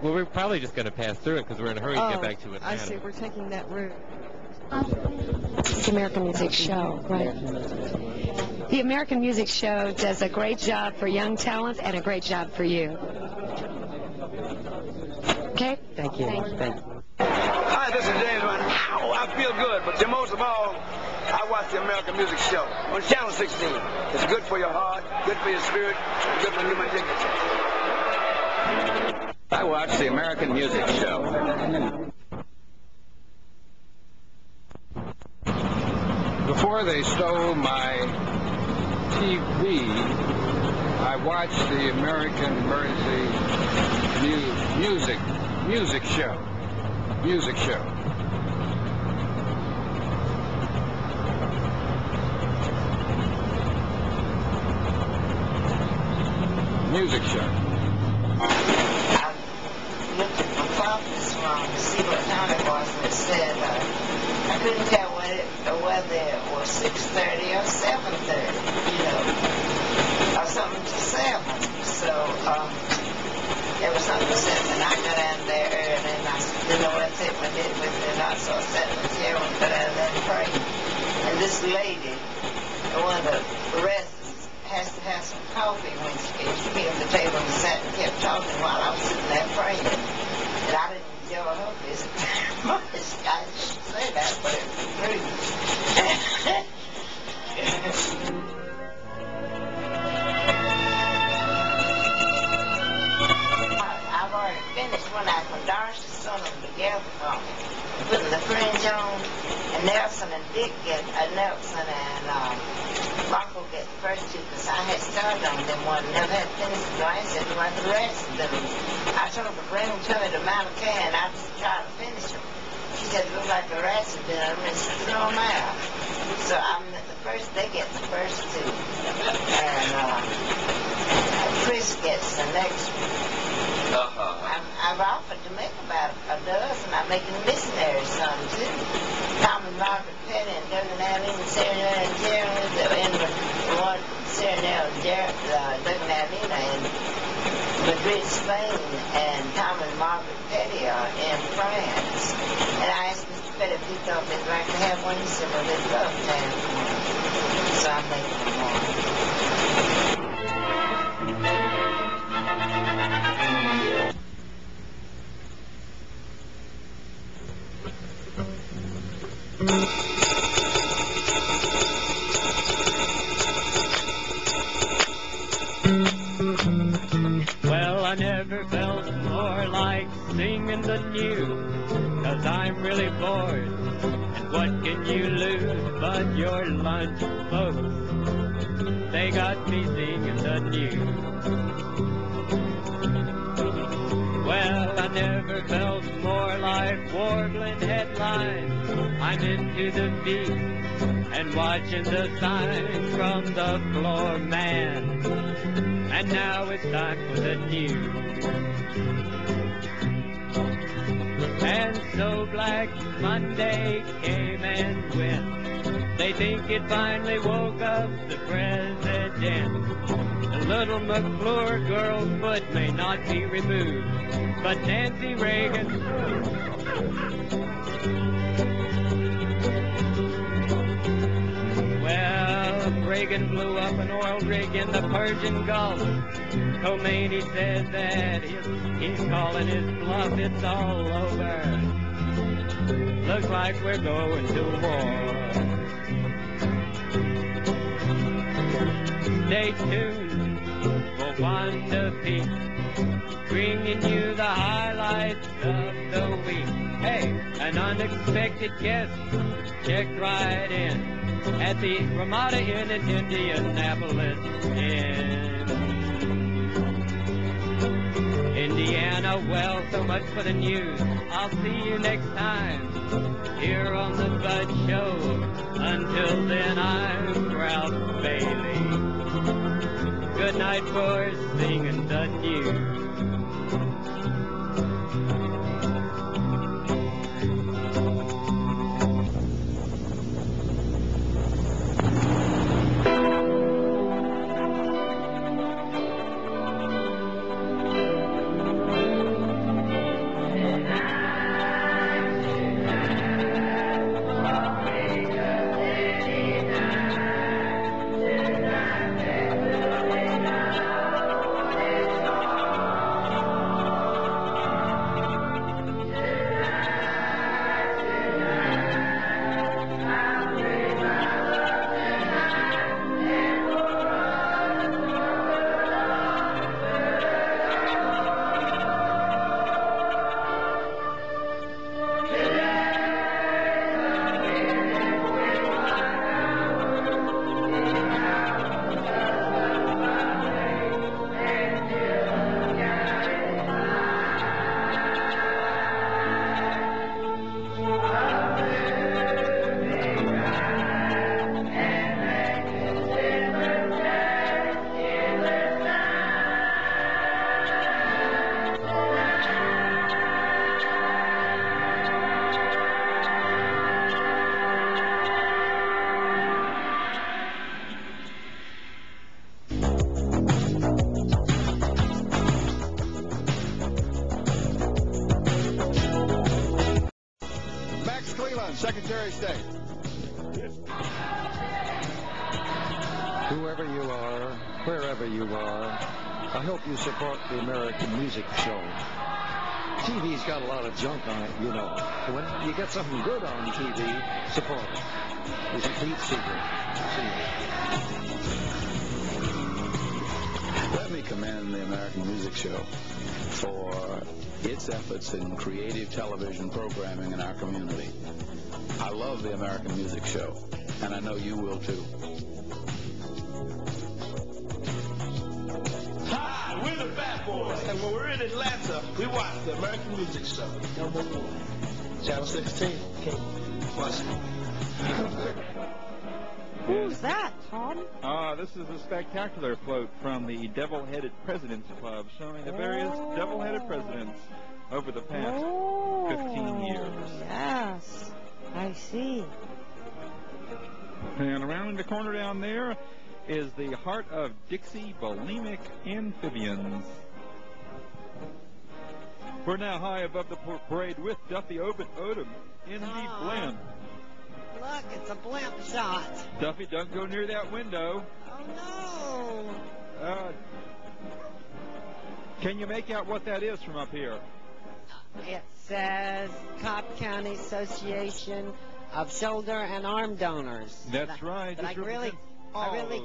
Well, we're probably just going to pass through it because we're in a hurry to get back to Atlanta. I see. We're taking that route. It's the American Music Show, right? The American Music Show does a great job for young talent and a great job for you. Okay? Thank you. Thank you. Hi, this is James Brown. Ow, I feel good, but most of all, I watch the American Music Show on Channel 16. It's good for your heart, good for your spirit, and good for human dignity. I watch the American Music Show. Before they stole my TV, I watched the American Mersey music show. Music show. Music show. I looked at my clock this morning to see what time it was, and it said I couldn't tell whether it was 6:30 or 7:30, or something to 7. So there was something to 7. I got out there early, and I didn't know what to take my did with me, and so I sat in the chair and got out of there and prayed. And this lady, one of the residents, has to have some coffee when she came to the table and sat and kept talking while I was sitting there praying. And I didn't enjoy her visit very much. I shouldn't say that, but it was true. I've already finished one act when Darcy sewn them together for me, putting the fringe on, and Nelson and Dick get Nelson and Rocco get the first two, because I had started on them one, never had finished it. I said, "What the rest of them?" I told her to bring them to me to Mount Kay, and I just tried to finish them. She said it looked like the rats had been, and she threw them out. So they get the first two, and Chris gets the next one. I've offered to make about a dozen. I'm making missionaries some too. Tom and Margaret Petty and Doug and Aline and Sarah and Jeremy, and the one Sarah and Doug and Alina in Madrid, Spain, and Tom and Margaret Petty are in France. And I asked Mr. Petty if he thought they'd like to have one. He said, well, they'd love to have one. So I'm making one. Well, I never felt more like singing the news, 'cause I'm really bored, and what can you lose but your lunch folks? They got me singing the news. Well, I never felt more like warbling headlines. I'm into the beat and watching the signs from the floor man. And now it's time for the news. And so Black Monday came and went. They think it finally woke up the president. The little McClure girl's foot may not be removed, but Nancy Reagan... Well, Reagan blew up an oil rig in the Persian Gulf. Khomeini said that he's calling his bluff. It's all over. Looks like we're going to war. Stay tuned for Wanda Peak, bringing you the highlights of the week. Hey, an unexpected guest checked right in at the Ramada Inn in Indianapolis in Indiana. Well, so much for the news. I'll see you next time here on the Bud Show. Until then, I'm Ralph Bailey. Good night for singing the news. Cleland, Secretary of State. Whoever you are, wherever you are, I hope you support the American Music Show. TV's got a lot of junk on it, you know. When you get something good on TV, support it. It's a complete secret. Let me commend the American Music Show for its efforts in creative television programming in our community. I love the American Music Show, and I know you will too. Hi, we're the Fat Boys, and when we're in Atlanta, we watch the American Music Show. Number 1. Channel 16. Watch it. Who's that, Tom? This is a spectacular float from the Devil-Headed Presidents Club, showing the various devil-headed presidents over the past 15 years. Yes, I see. And around the corner down there is the Heart of Dixie Bulimic Amphibians. We're now high above the parade with Duffy Odom in the blimp. Look, it's a blimp shot. Duffy, don't go near that window. Oh, no. Can you make out what that is from up here? It says Cobb County Association of Shoulder and Arm Donors. That's right. But I really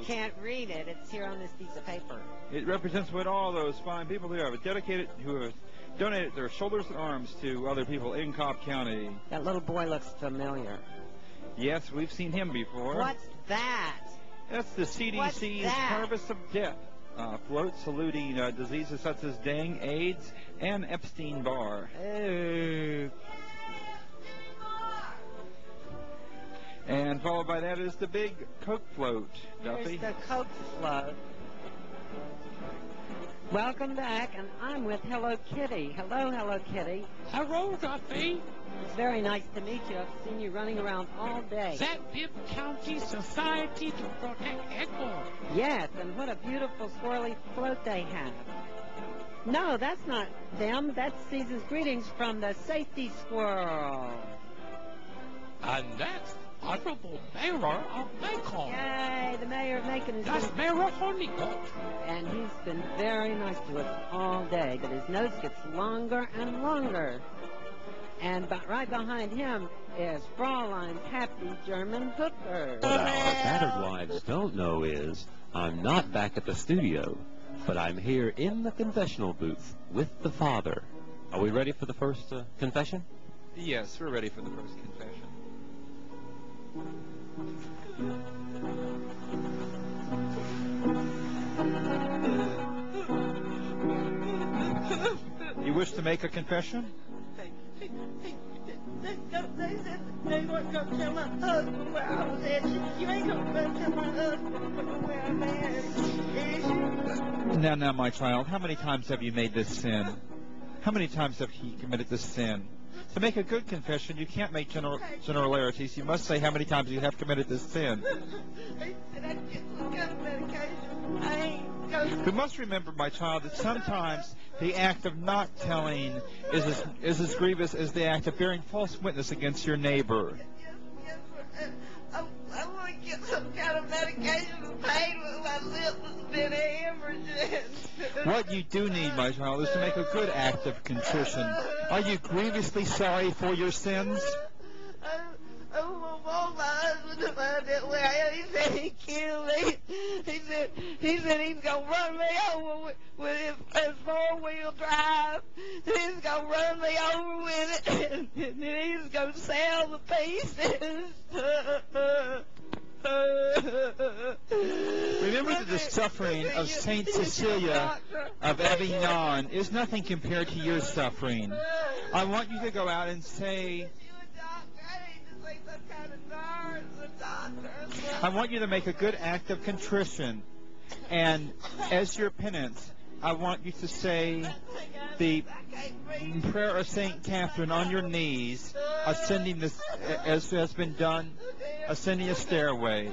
can't read it. It's here on this piece of paper. It represents what all those fine people who have donated their shoulders and arms to other people in Cobb County. That little boy looks familiar. Yes, we've seen him before. What's that? That's the CDC's Harvest of Death float saluting diseases such as dengue, AIDS, and Epstein-Barr. Ooh. And followed by that is the big Coke float, Duffy. Here's the Coke float. Welcome back, and I'm with Hello Kitty. Hello, Hello Kitty. Hello, Duffy. It's very nice to meet you. I've seen you running around all day. That Bibb County Society to Protect Ecuador. Yes, and what a beautiful swirly float they have. No, that's not them. That's Season's greetings from the Safety Squirrel. And that's Honorable Mayor of Macon. Yay, the mayor of Macon is... That's Mayor Honeycutt. And he's been very nice to us all day, but his nose gets longer and longer. And right behind him is Fräulein's happy German hooker. What our battered wives don't know is I'm not back at the studio, but I'm here in the confessional booth with the father. Are we ready for the first confession? Yes, we're ready for the first confession. You wish to make a confession? They weren't going to tell my husband where I was at. You ain't going to tell my husband where I'm at. Now, my child, how many times have you made this sin? How many times have he committed this sin? To make a good confession, you can't make generalities. You must say how many times you have committed this sin. We must remember, my child, that sometimes the act of not telling is as grievous as the act of bearing false witness against your neighbor. I want to get some kind of medication for pain with my lips has been hemorrhaging. What you do need, my child, is to make a good act of contrition. Are you grievously sorry for your sins? I want my husband to find out where I am. He said he'd kill me. He said he's going to run me over with his four-wheel drive. He's going to run me over with it. And then he's going to sell the pieces. Remember that the suffering of Saint Cecilia of Avignon is nothing compared to your suffering. I want you to go out and say... I want you to make a good act of contrition, and as your penance, I want you to say the prayer of St. Catherine on your knees, ascending this, as has been done, ascending a stairway.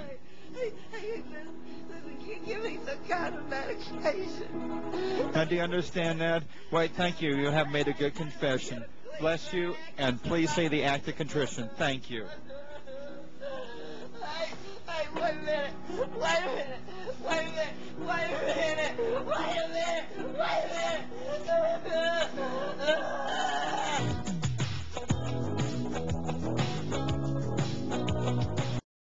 Give me some kind of medication. Now, do you understand that? Wait, thank you. You have made a good confession. bless you, and please say the act of contrition. Thank you. Hey, wait a minute. Wait a minute. Wait a minute. Wait a minute. Wait a minute. Wait a minute.